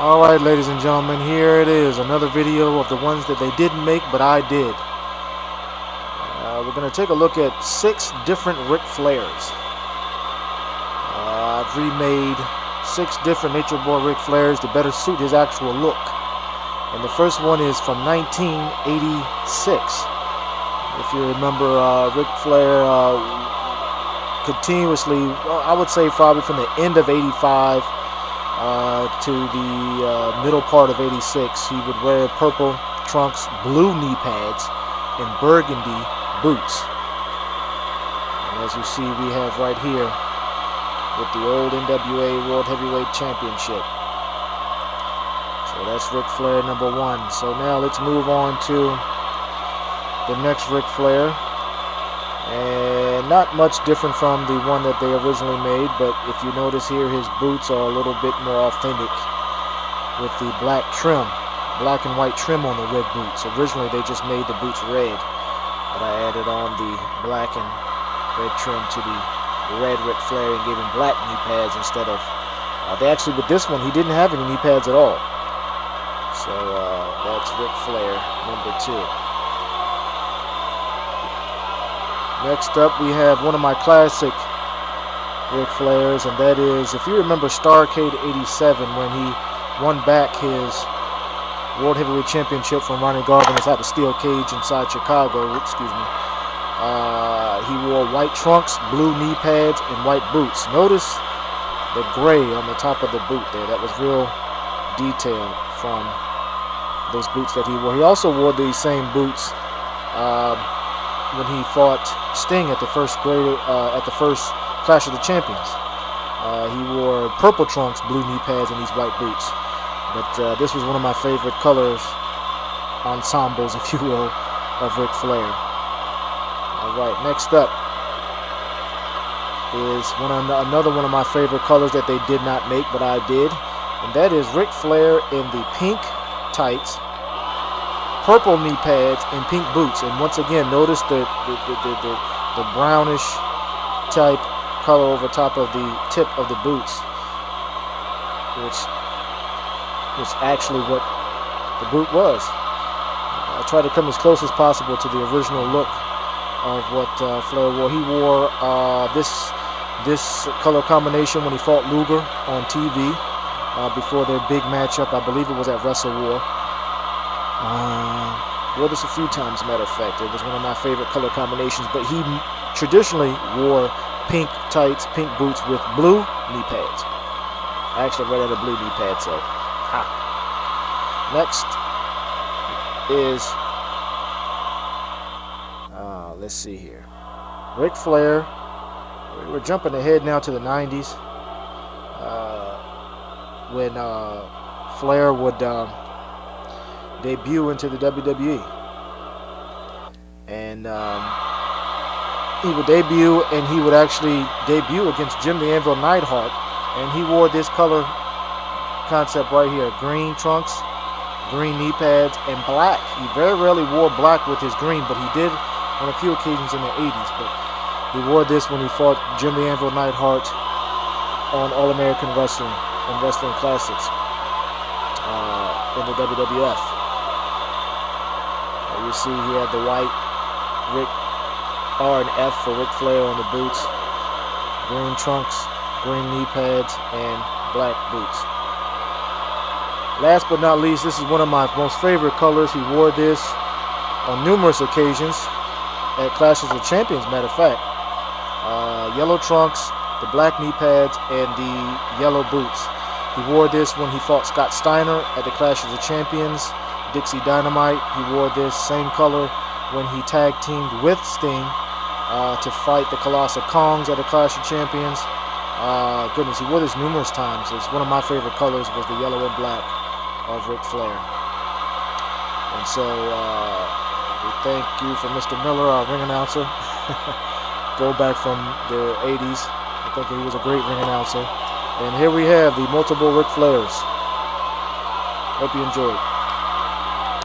Alright, ladies and gentlemen, here it is, another video of the ones that they didn't make, but I did. We're going to take a look at 6 different Ric Flairs. I've remade 6 different Nature Boy Ric Flairs to better suit his actual look. And the first one is from 1986. If you remember, Ric Flair continuously, I would say probably from the end of 85 to the middle part of 86, he would wear purple trunks, blue knee pads, and burgundy boots. And as you see, we have right here with the old NWA World Heavyweight Championship. So that's Ric Flair number 1. So now let's move on to the next Ric Flair. And not much different from the one that they originally made, but if you notice here, his boots are a little bit more authentic with the black trim, black and white trim on the red boots. Originally they just made the boots red, but I added on the black and red trim to the red Ric Flair and gave him black knee pads instead of, they actually, with this one, he didn't have any knee pads at all. So that's Ric Flair number 2. Next up, we have one of my classic Ric Flairs, and that is, if you remember Starrcade 87, when he won back his World Heavyweight Championship from Ronnie Garvin inside the steel cage inside Chicago, he wore white trunks, blue knee pads, and white boots. Notice the gray on the top of the boot there. That was real detail from those boots that he wore. He also wore these same boots when he fought Sting at the first Clash of the Champions. He wore purple trunks, blue knee pads, and these white boots. But this was one of my favorite colors, ensembles, if you will, of Ric Flair. All right, next up is another one of my favorite colors that they did not make, but I did, and that is Ric Flair in the pink tights, purple knee pads, and pink boots. And once again, notice the brownish type color over top of the tip of the boots, which is actually what the boot was. I tried to come as close as possible to the original look of what Flair wore. He wore this color combination when he fought Luger on TV before their big matchup. I believe it was at Wrestle War. Wore this a few times, matter of fact. It was one of my favorite color combinations, but he traditionally wore pink tights, pink boots with blue knee pads. I actually ran out of blue knee pads, so next is let's see here, Ric Flair. We're jumping ahead now to the 90s when Flair would debut into the WWE, and he would debut, and he would actually debut against Jim the Anvil Neidhart, and he wore this color concept right here: green trunks, green knee pads, and black. He very rarely wore black with his green, but he did on a few occasions in the 80s. But he wore this when he fought Jim the Anvil Neidhart on All-American Wrestling and Wrestling Classics in the WWF. You see he had the white R and F for Ric Flair on the boots, green trunks, green knee pads, and black boots. Last but not least, this is one of my most favorite colors. He wore this on numerous occasions at Clashes of Champions, matter of fact. Yellow trunks, the black knee pads, and the yellow boots. He wore this when he fought Scott Steiner at the Clash of the Champions, Dixie Dynamite. He wore this same color when he tag teamed with Sting to fight the Colossal Kongs at the Clash of Champions. Goodness, he wore this numerous times. It's one of my favorite colors was the yellow and black of Ric Flair. And so we thank you for Mr. Miller, our ring announcer. Go back from the 80s. I think he was a great ring announcer. And here we have the multiple Ric Flairs. Hope you enjoyed.